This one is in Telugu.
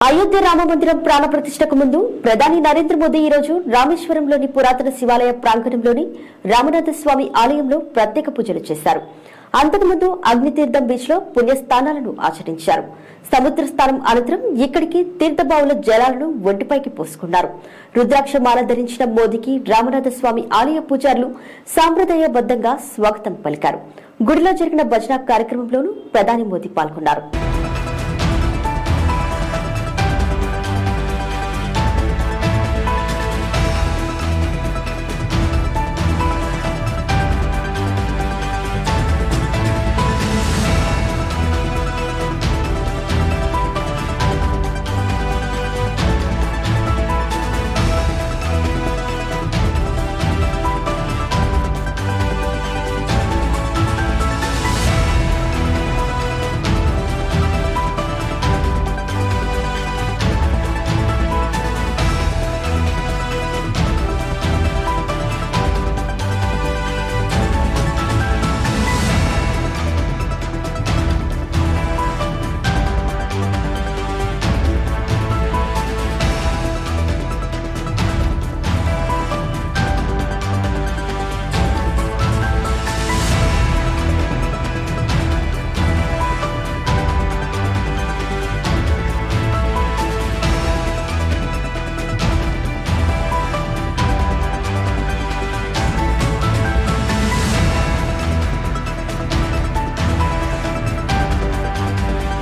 అయోధ్య రామ మందిరం ప్రాణ ప్రతిష్టకు ముందు ప్రధాని నరేంద్ర మోదీ ఈ రోజు రామేశ్వరంలోని పురాతన శివాలయ ప్రాంగణంలోని రామనాథ స్వామి ఆలయంలో ప్రత్యేక పూజలు చేశారు. అంతకుముందు అగ్నితీర్థం బీచ్ లో పుణ్యస్థానాలను ఆచరించారు. సముద్ర స్నానం అనంతరం ఇక్కడికి తీర్థబావుల జలాలను ఒంటిపైకి పోసుకున్నారు. రుద్రాక్ష మాల ధరించిన మోదీకి రామనాథ స్వామి ఆలయ పూజారులు సాంప్రదాయబద్దంగా స్వాగతం పలికారు. గుడిలో జరిగిన భజన కార్యక్రమంలోనూ ప్రధాని మోదీ పాల్గొన్నారు.